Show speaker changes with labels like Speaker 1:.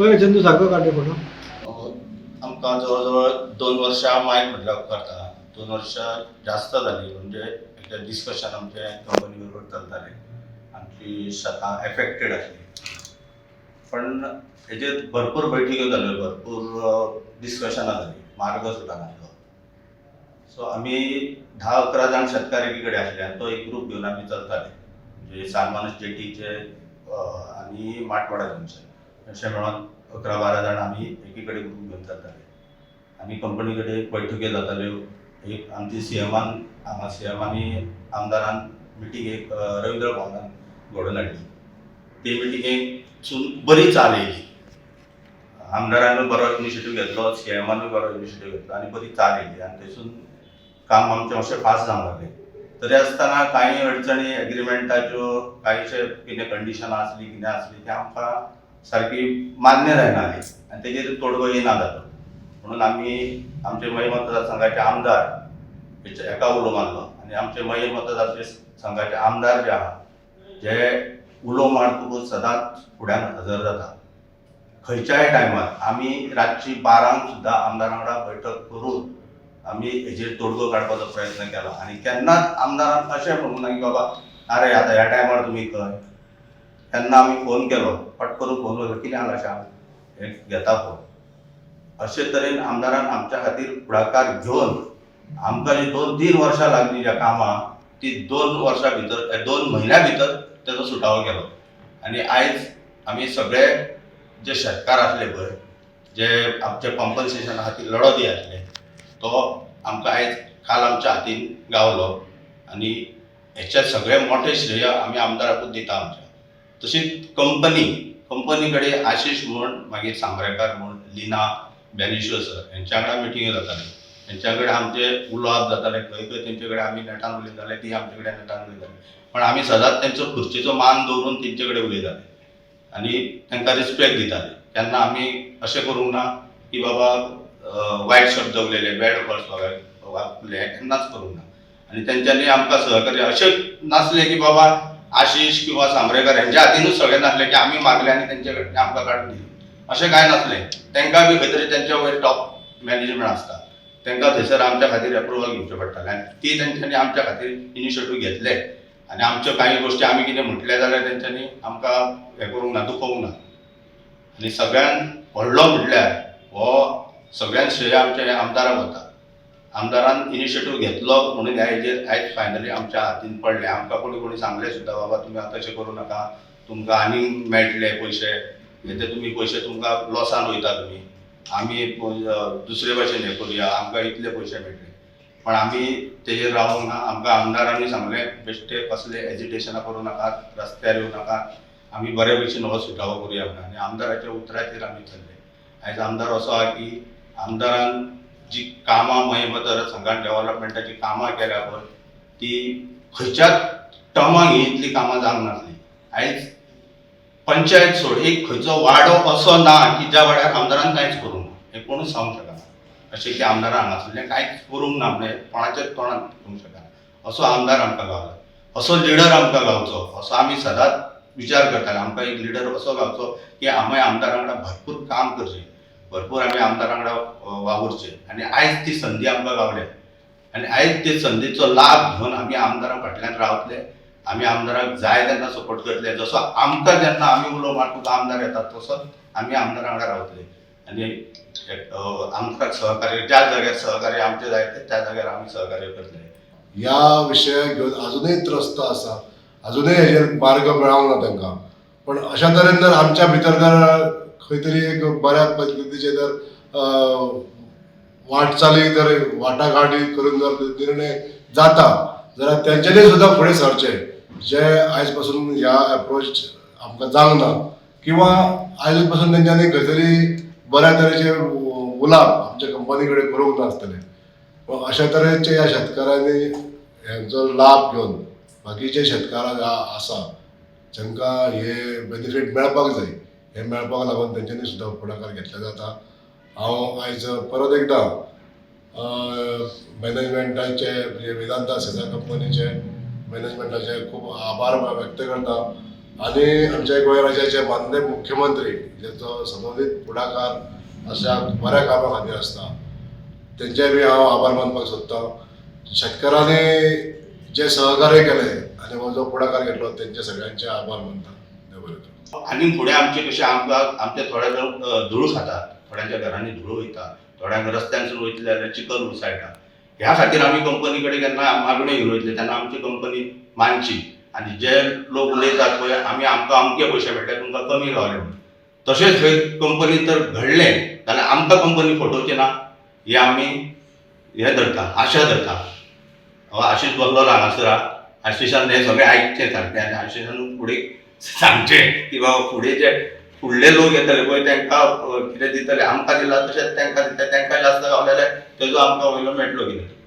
Speaker 1: पळय चंदू सारको काडले फोटो.
Speaker 2: आमकां जवळ 2 वर्सां मागीर म्हटल्यार उपकारता. 2 वर्सां जास्त जाली. म्हणजे एकदा डिस्कशन आमचे कंपनी बरोबर चलताले. आमची शेतां एफेक्टेड आसली. पण हेजेर भरपूर बैठको जाल्यो, भरपूर डिस्कशनां जालीं, मार्ग सुटनासलो. सो आमी 10-11 जाण शेतकार एकी कडेन आसले आनी तो एक ग्रूप घेवन आमी चलताले. म्हणजे सालमानस जेटीचे आनी माटवाडा जंक्शन अशें मेळोन 11-12 जाण आमी एकी कडेन ग्रूप घेवन चलताले. आनी कंपनी कडेन बैठको जाताल्यो. एक आमची सीएमांनी आमदारान मिटींग एक रवींद्र भवनान घडोवन हाडली. ते मिटिंगेसून बरी चाल येयली. आमदारानूय बरो इनिशिएटीव घेतलो, सीएमानूय बरो इनिशिएटीव घेतलो आनी बरी चाल येयली. आनी थंयसून काम आमचें अशें फास्ट जावंक लागलें. तरी आसतना कांय अडचणी एग्रीमेंटाच्यो, कांयशे कितें कंडिशनां आसली, कितें आसली तें आमकां सारकी मान्य जायनाहली आनी तेजेर तोडगो येना जालो. म्हणून आमी आमचे मय मतदारसंघाचे आमदार हेका उलो मारलो आनी आमचे मय मतदारसंघाचे आमदार जे आहा, जे उलो मारतकूच सदांच फुड्यान हजर जाता. खंयच्याय टायमार आमी रातची 12 सुद्दां आमदारां वांगडा बैठक करून आमी हेजेर तोडगो काडपाचो प्रयत्न केलो. आनी केन्नाच आमदारान अशें म्हणूंक ना की बाबा आरे आतां ह्या टायमार तुमी खंय. तेन्ना आमी फोन केलो, पट करून फोन केलो, कितें जालां श्याम, हे घेता फोन. अशे तरेन आमदारान आमच्या खातीर फुडाकार घेवन आमकां जी 2-3 वर्सां लागलीं ज्या कामाक, ती 2 वर्सां भितर 2 म्हयन्या भितर तेजो सुटावो केलो. आनी आयज आमी सगळे जे शेतकार आसले पळय, जे आमचे कॉम्पन्सेशना खातीर लढो दिय आसले, तो आमकां आयज काल आमच्या हातीन गावलो. आनी हेचे सगळे मोठे श्रेय आमी आमदाराकूच दिता आमच्या. तशीच कंपनी कडेन आशीश म्हूण, मागीर सांबरेकार म्हूण, लिना बेनिश्यो सर हेंच्या वांगडा मिटिंग्यो जाताल्यो. हेंच्या कडेन आमचे उलोवप जाताले. खंय खंय तेंचे कडेन आमी नेटान उलयताले, ती आमचे कडेन नेटान उलयताली. पण आमी सदांच तेंचो खुर्चेचो मान दवरून तेंचे कडेन उलयताले आनी तांकां रिस्पेक्ट दिताले. केन्ना आमी अशें करूंक ना की बाबा वायट शब्द उलयले, बॅड वर्ड्स वापरले, हें केन्नाच करूंक ना. आनी तेंच्यांनी आमकां सहकार्य अशें नासलें की बाबा आशीश किंवा सांबरेकर हेंच्या हातीनूच सगळें नासलें की आमी मागलें आनी तेंचे कडेन आमकां काडून दिलें. अशें कांय नासलें. तेंकां बी खंय तरी तेंच्या वयर टॉप मॅनेजमेंट आसता. तेंकां थंयसर आमच्या खातीर एप्रुवल घेवचें पडटालें आनी ती तेंच्यांनी आमच्या खातीर इनिशिएटीव घेतले. आनी आमच्यो कांय गोश्टी आमी कितें म्हटलें जाल्यार तेंच्यांनी आमकां हें करूंक ना, दुखोवंक ना. आनी सगळ्यान व्हडलो म्हटल्यार हो सगळ्यान श्रेय आमच्या आमदाराक वता. आमदारान इनिशिएटीव घेतलो म्हणून ह्या हेजेर आयज फायनली आमच्या हातीन पडलें. आमकां कोणी सांगलें सुद्दां बाबा तुमी आतां तशें करूं नाका, तुमकां आनीक मेळटले पयशे, हे ते तुमी पयशे तुमकां लॉसान वयता तुमी, आमी दुसरे भाशेन हें करुया, आमकां इतले पयशे मेळटले. पण आमी तेजेर रावूंक ना. आमकां आमदारांनी सांगलें बेश्टे कसले एजिटेशनां करूं नाकात, रस्त्यार येवं नाकात, आमी बरे भशेन हो सुटावो करुया म्हणून. आनी आमदाराच्या उतराचेर आमी चल्ले. आयज आमदार असो आहा की आमदारान जी कामां मय मतदारसंघान डेव्हलपमेंटाची कामां केल्या पळय, ती खंयच्याच टर्माक ही इतली कामां जावंक नासली. आयज पंचायत सोड, एक खंयचो वाडो असो ना की ज्या वाड्यार आमदारान कांयच करूंक ना. हें कोणूच सांगूंक शकना. अशें की आमदारान हांगासरलें कांयच करूंक ना म्हणजे कोणाच्याच तोंडान सांगूंक शकना. असो आमदार आमकां गावला, असो लिडर आमकां गावचो, असो आमी सदांच विचार करताले. आमकां एक लिडर असो गावचो की आमी आमदारां वांगडा भरपूर काम करचें, भरपूर आमी आमदारां वांगडा वावुरचें. आनी आयज ती संदी आमकां गावल्या. आनी आयज ते संदीचो लाभ घेवन आमी आमदारां फाटल्यान रावतले. आमी आमदाराक जाय तेन्ना सपोर्ट करतले. जसो आमकां जेन्ना आमी उलो मारतकच आमदार येतात, तसोच आमी आमदारां वांगडा रावतले. आनी आमकां सहकार्य, ज्या जाग्यार सहकार्य आमचें जाय त्या जाग्यार आमी सहकार्य करतले.
Speaker 3: ह्या विशयाक घेवन अजुनूय त्रस्त आसा, अजुनूय हेजेर मार्ग मेळोंक ना तांकां. पण अशा तरेन जर आमच्या भितर जर खंय तरी एक बऱ्या पद्दतीचे जर वाटचाली जर वाटाघाटी करून जर निर्णय जाता जाल्यार तेंच्यांनी सुद्दां फुडें सरचें. जे आयज पासून ह्या एप्रोच आमकां जावंक ना, किंवा आयज पासून तेंच्यांनी खंय तरी बऱ्या तरेचे उलाप आमच्या कंपनी कडेन करूंक नासतले. अशा तरेचे ह्या शेतकारांनी हेंचो लाभ घेवन बाकीचे शेतकार आसा जांकां हे बेनिफीट मेळपाक जाय, हे मेळपाक लागून तेंच्यांनी सुद्दां फुडाकार घेतले जाता. हांव आयज परत एकदां मॅनेजमेंटाचे म्हणजे वेदांता सेजा कंपनीचे मॅनेजमेंटाचे खूब आभार व्यक्त करता. आणि आमच्या गोंय राज्याचे माननीय मुख्यमंत्री ज्याचो सदोदीत पुढाकार अशा बऱ्या कामां खातीर आसता तेंचे बी हांव आभार मानपाक सोदतां. शेतकारांनी जे सहकार्य केले आनी हो जो पुढाकार घेतलो तेंचे सगळ्यांचे आभार मानता. देव बरें करूं.
Speaker 2: आनी फुडें आमचे कशें आमचे थोडे जाण धुळू खातात, थोड्यांच्या घरांनी धुळू वयता, थोड्यांक रस्त्यांसून वयतले जाल्यार चिकल उसायटा. ह्या खातीर आमी कंपनी कडेन केन्ना मागणी घेवन वयतले तेन्ना आमची कंपनी मानची आनी जे लोक उलयतात पळय आमकां अमके पयशे मेळटले तुमकां कमी गावले म्हणून तशेंच खंय कंपनीन तर घडलें जाल्यार आमकां कंपनी फटोवची ना ही आमी हे धरता, आशा धरता. हो आशीश बसलो हांगासर आशिशान हें सगळें आयकचें सारकें आनी आशिशान फुडें सांगचें की बाबा फुडें जे फुडले लोक येतले पळय तांकां कितें दितले आमकां दिला तशेंच तांकां दितले, तांकां जास्त गावलेले तेजो आमकां वयलो मेळटलो कितें.